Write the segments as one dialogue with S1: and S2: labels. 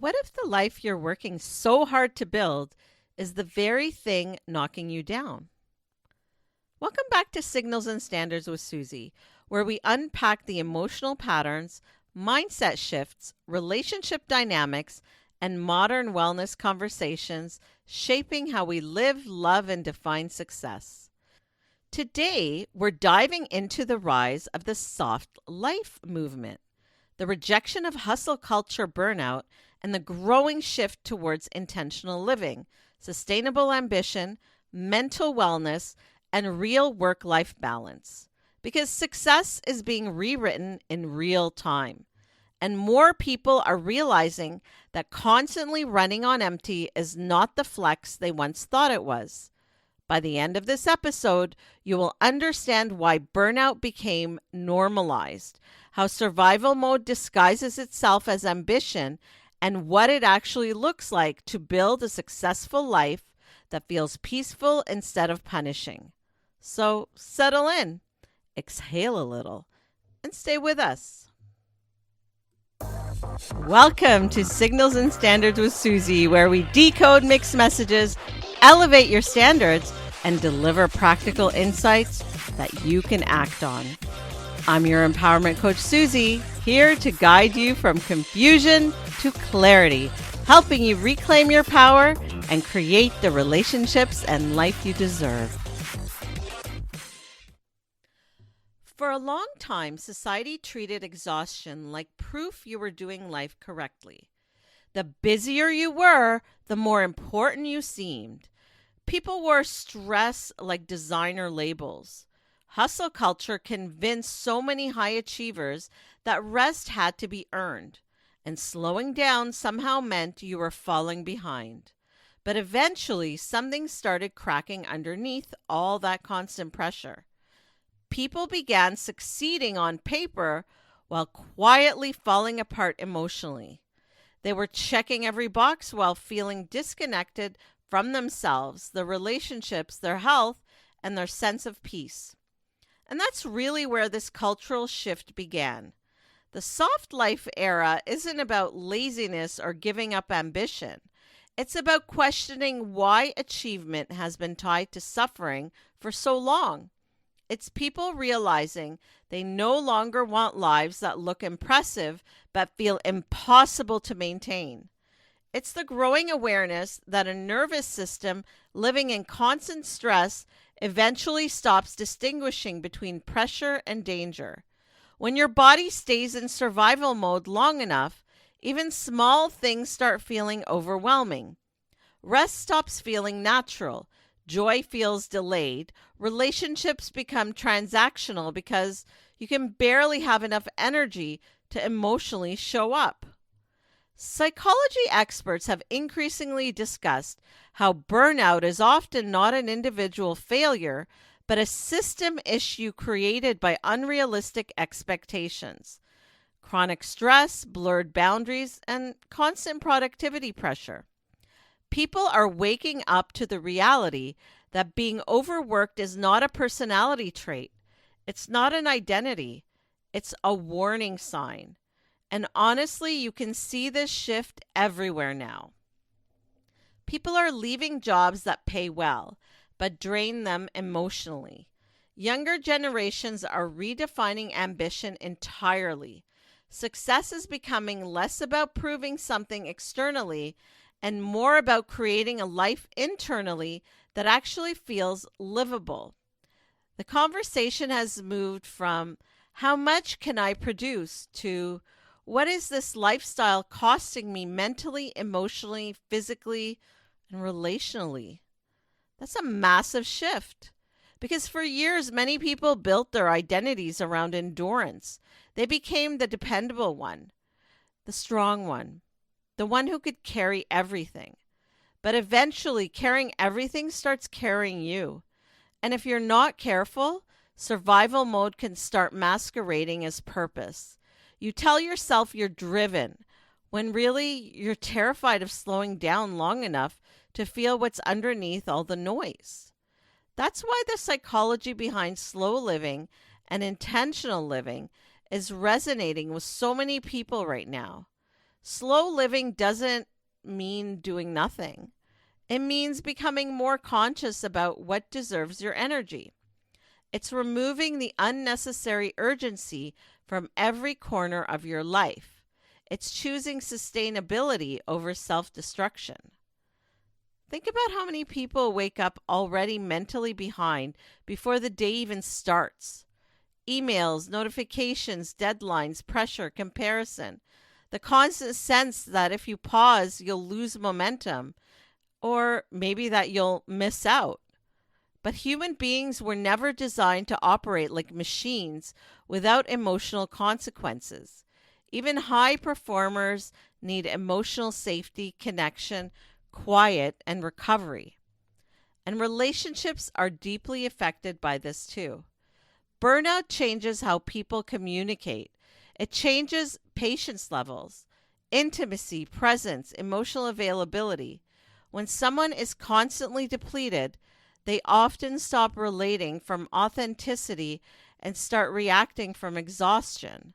S1: What if the life you're working so hard to build is the very thing knocking you down? Welcome back to Signals and Standards with Suzie, where we unpack the emotional patterns, mindset shifts, relationship dynamics, and modern wellness conversations shaping how we live, love, and define success. Today, we're diving into the rise of the soft life movement, the rejection of hustle culture burnout, and the growing shift towards intentional living, sustainable ambition, mental wellness, and real work-life balance. Because success is being rewritten in real time. And more people are realizing that constantly running on empty is not the flex they once thought it was. By the end of this episode, you will understand why burnout became normalized, how survival mode disguises itself as ambition, and what it actually looks like to build a successful life that feels peaceful instead of punishing. So settle in, exhale a little, and stay with us. Welcome to Signals and Standards with Suzie, where we decode mixed messages, elevate your standards, and deliver practical insights that you can act on. I'm your empowerment coach, Suzie, here to guide you from confusion to clarity, helping you reclaim your power and create the relationships and life you deserve. For a long time, society treated exhaustion like proof you were doing life correctly. The busier you were, the more important you seemed. People wore stress like designer labels. Hustle culture convinced so many high achievers that rest had to be earned, and slowing down somehow meant you were falling behind. But eventually, something started cracking underneath all that constant pressure. People began succeeding on paper while quietly falling apart emotionally. They were checking every box while feeling disconnected from themselves, their relationships, their health, and their sense of peace. And that's really where this cultural shift began. The soft life era isn't about laziness or giving up ambition. It's about questioning why achievement has been tied to suffering for so long. It's people realizing they no longer want lives that look impressive but feel impossible to maintain. It's the growing awareness that a nervous system living in constant stress eventually stops distinguishing between pressure and danger. When your body stays in survival mode long enough, even small things start feeling overwhelming. Rest stops feeling natural. Joy feels delayed. Relationships become transactional because you can barely have enough energy to emotionally show up. Psychology experts have increasingly discussed how burnout is often not an individual failure, but a system issue created by unrealistic expectations. Chronic stress, blurred boundaries, and constant productivity pressure. People are waking up to the reality that being overworked is not a personality trait. It's not an identity. It's a warning sign. And honestly, you can see this shift everywhere now. People are leaving jobs that pay well, but drain them emotionally. Younger generations are redefining ambition entirely. Success is becoming less about proving something externally and more about creating a life internally that actually feels livable. The conversation has moved from how much can I produce to what is this lifestyle costing me mentally, emotionally, physically, and relationally? That's a massive shift. Because for years, many people built their identities around endurance. They became the dependable one, the strong one, the one who could carry everything. But eventually, carrying everything starts carrying you. And if you're not careful, survival mode can start masquerading as purpose. You tell yourself you're driven, when really you're terrified of slowing down long enough to feel what's underneath all the noise. That's why the psychology behind slow living and intentional living is resonating with so many people right now. Slow living doesn't mean doing nothing. It means becoming more conscious about what deserves your energy. It's removing the unnecessary urgency from every corner of your life. It's choosing sustainability over self destruction. Think about how many people wake up already mentally behind before the day even starts. Emails, notifications, deadlines, pressure, comparison. The constant sense that if you pause, you'll lose momentum, or maybe that you'll miss out. But human beings were never designed to operate like machines without emotional consequences. Even high performers need emotional safety, connection, quiet, and recovery. And relationships are deeply affected by this too. Burnout changes how people communicate. It changes patience levels, intimacy, presence, emotional availability. When someone is constantly depleted, they often stop relating from authenticity and start reacting from exhaustion.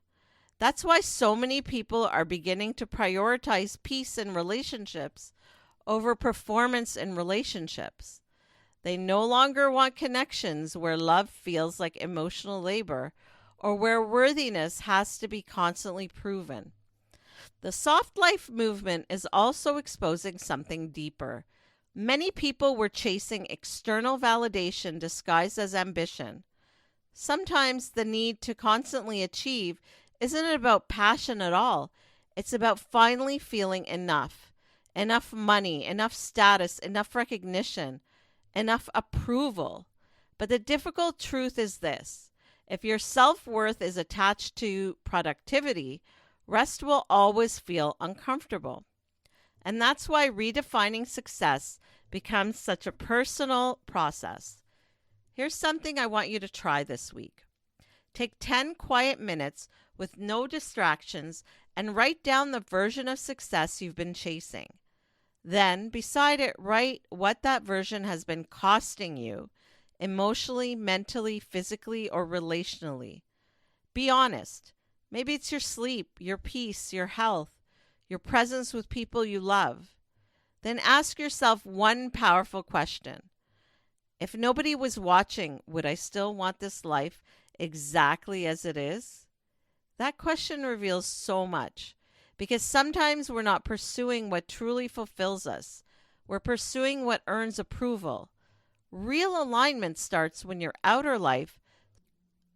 S1: That's why so many people are beginning to prioritize peace in relationships over performance in relationships. They no longer want connections where love feels like emotional labor or where worthiness has to be constantly proven. The soft life movement is also exposing something deeper. Many people were chasing external validation disguised as ambition. Sometimes the need to constantly achieve isn't about passion at all. It's about finally feeling enough. Enough money, enough status, enough recognition, enough approval. But the difficult truth is this: if your self worth is attached to productivity, rest will always feel uncomfortable. And that's why redefining success becomes such a personal process. Here's something I want you to try this week. Take 10 quiet minutes with no distractions and write down the version of success you've been chasing. Then, beside it, write what that version has been costing you emotionally, mentally, physically, or relationally. Be honest. Maybe it's your sleep, your peace, your health, your presence with people you love. Then ask yourself one powerful question. If nobody was watching, would I still want this life exactly as it is? That question reveals so much, because sometimes we're not pursuing what truly fulfills us. We're pursuing what earns approval. Real alignment starts when your outer life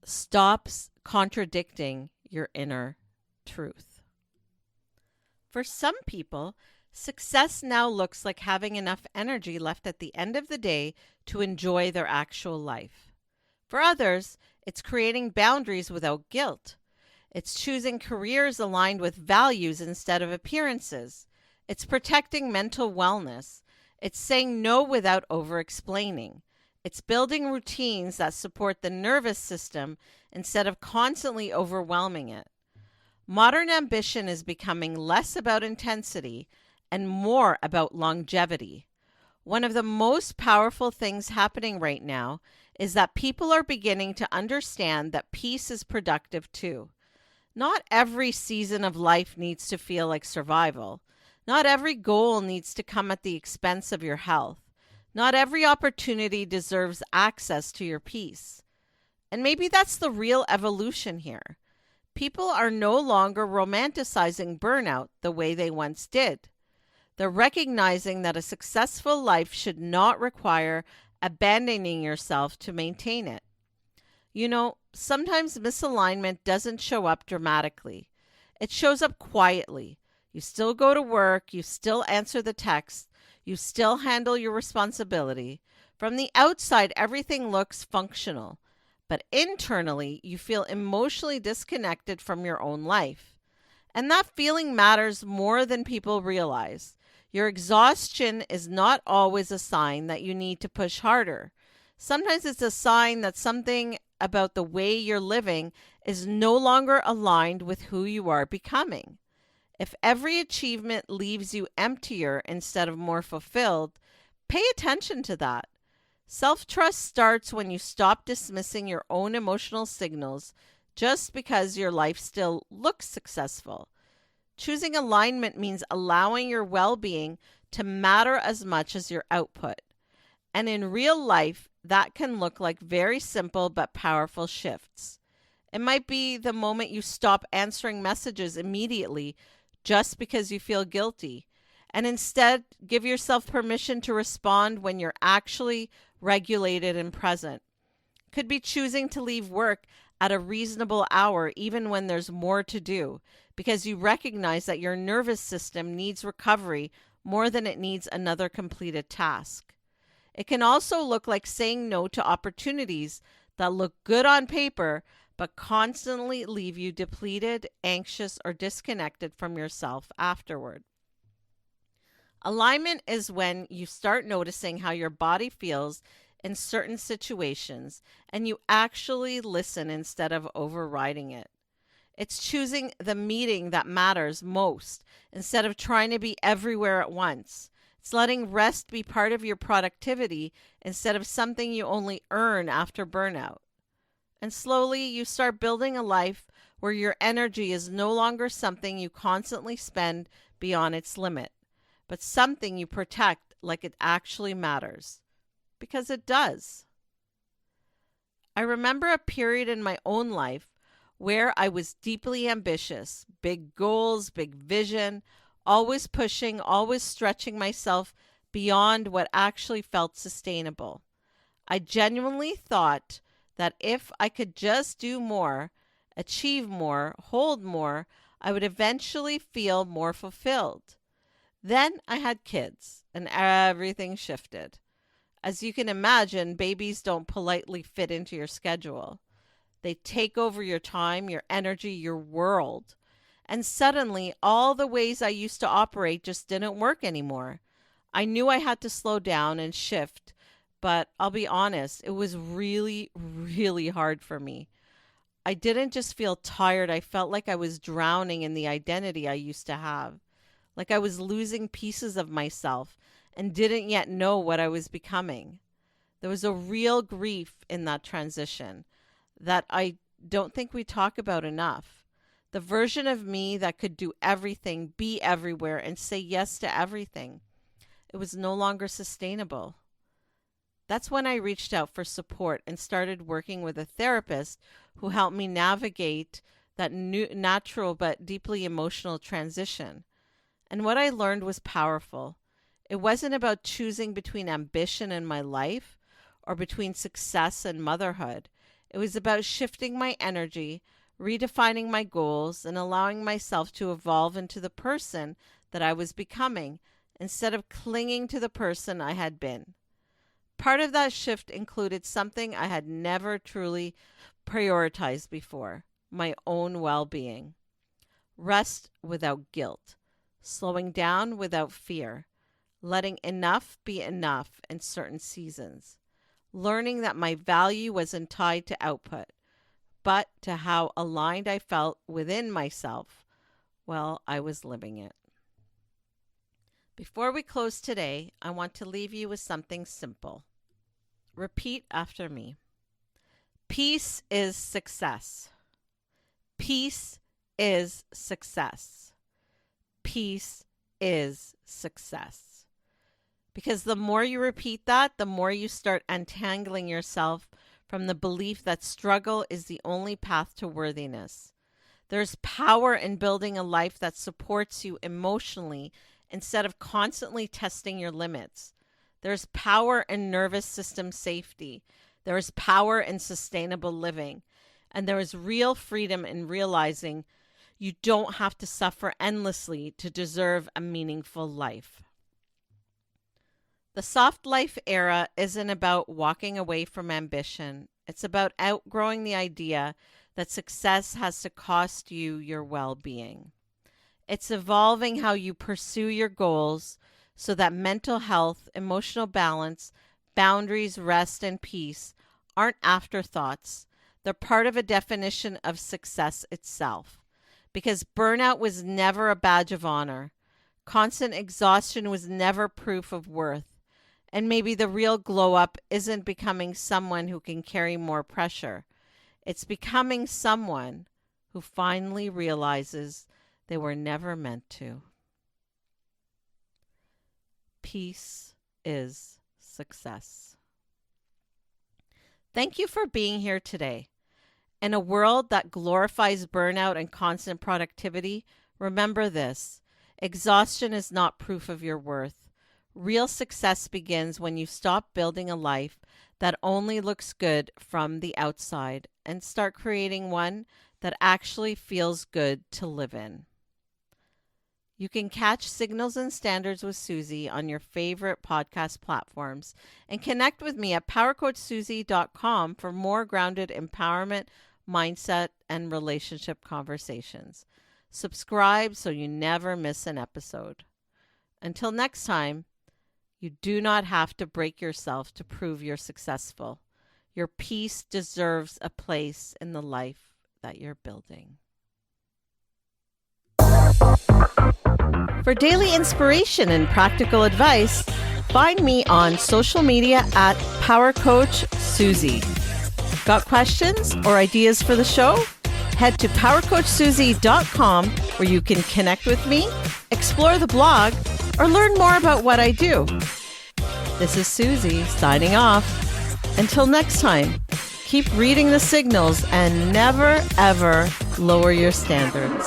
S1: stops contradicting your inner truth. For some people, success now looks like having enough energy left at the end of the day to enjoy their actual life. For others, it's creating boundaries without guilt. It's choosing careers aligned with values instead of appearances. It's protecting mental wellness. It's saying no without over-explaining. It's building routines that support the nervous system instead of constantly overwhelming it. Modern ambition is becoming less about intensity and more about longevity. One of the most powerful things happening right now is that people are beginning to understand that peace is productive too. Not every season of life needs to feel like survival. Not every goal needs to come at the expense of your health. Not every opportunity deserves access to your peace. And maybe that's the real evolution here. People are no longer romanticizing burnout the way they once did. They're recognizing that a successful life should not require abandoning yourself to maintain it. You know, sometimes misalignment doesn't show up dramatically. It shows up quietly. You still go to work, you still answer the text, you still handle your responsibility. From the outside, everything looks functional, but internally, you feel emotionally disconnected from your own life. And that feeling matters more than people realize. Your exhaustion is not always a sign that you need to push harder. Sometimes it's a sign that something about the way you're living is no longer aligned with who you are becoming. If every achievement leaves you emptier instead of more fulfilled, pay attention to that. Self-trust starts when you stop dismissing your own emotional signals just because your life still looks successful. Choosing alignment means allowing your well-being to matter as much as your output. And in real life, that can look like very simple but powerful shifts. It might be the moment you stop answering messages immediately just because you feel guilty, and instead give yourself permission to respond when you're actually regulated and present. Could be choosing to leave work at a reasonable hour even when there's more to do, because you recognize that your nervous system needs recovery more than it needs another completed task. It can also look like saying no to opportunities that look good on paper but constantly leave you depleted, anxious, or disconnected from yourself afterward. Alignment is when you start noticing how your body feels in certain situations and you actually listen instead of overriding it. It's choosing the meeting that matters most instead of trying to be everywhere at once. It's letting rest be part of your productivity instead of something you only earn after burnout. And slowly you start building a life where your energy is no longer something you constantly spend beyond its limit, but something you protect like it actually matters. Because it does. I remember a period in my own life where I was deeply ambitious, big goals, big vision, always pushing, always stretching myself beyond what actually felt sustainable. I genuinely thought that if I could just do more, achieve more, hold more, I would eventually feel more fulfilled. Then I had kids and everything shifted. As you can imagine, babies don't politely fit into your schedule. They take over your time, your energy, your world. And suddenly, all the ways I used to operate just didn't work anymore. I knew I had to slow down and shift, but I'll be honest, it was really, really hard for me. I didn't just feel tired, I felt like I was drowning in the identity I used to have, like I was losing pieces of myself and didn't yet know what I was becoming. There was a real grief in that transition that I don't think we talk about enough. The version of me that could do everything, be everywhere, and say yes to everything. It was no longer sustainable. That's when I reached out for support and started working with a therapist who helped me navigate that natural but deeply emotional transition. And what I learned was powerful. It wasn't about choosing between ambition in my life or between success and motherhood. It was about shifting my energy, redefining my goals, and allowing myself to evolve into the person that I was becoming instead of clinging to the person I had been. Part of that shift included something I had never truly prioritized before: my own well-being. Rest without guilt, slowing down without fear, letting enough be enough in certain seasons, learning that my value wasn't tied to output, but to how aligned I felt within myself while I was living it. Before we close today, I want to leave you with something simple. Repeat after me. Peace is success. Peace is success. Peace is success. Because the more you repeat that, the more you start untangling yourself from the belief that struggle is the only path to worthiness. There's power in building a life that supports you emotionally instead of constantly testing your limits. There's power in nervous system safety. There is power in sustainable living. And there is real freedom in realizing you don't have to suffer endlessly to deserve a meaningful life. The soft life era isn't about walking away from ambition. It's about outgrowing the idea that success has to cost you your well-being. It's evolving how you pursue your goals so that mental health, emotional balance, boundaries, rest, and peace aren't afterthoughts. They're part of a definition of success itself. Because burnout was never a badge of honor. Constant exhaustion was never proof of worth. And maybe the real glow up isn't becoming someone who can carry more pressure. It's becoming someone who finally realizes they were never meant to. Peace is success. Thank you for being here today. In a world that glorifies burnout and constant productivity, remember this: exhaustion is not proof of your worth. Real success begins when you stop building a life that only looks good from the outside and start creating one that actually feels good to live in. You can catch Signals and Standards with Suzie on your favorite podcast platforms and connect with me at powercoachsuzie.com for more grounded empowerment, mindset, and relationship conversations. Subscribe so you never miss an episode. Until next time, you do not have to break yourself to prove you're successful. Your peace deserves a place in the life that you're building. For daily inspiration and practical advice, find me on social media at PowerCoachSuzie. Got questions or ideas for the show? Head to powercoachsuzie.com where you can connect with me, explore the blog, or learn more about what I do. This is Suzie signing off. Until next time, keep reading the signals and never, ever lower your standards.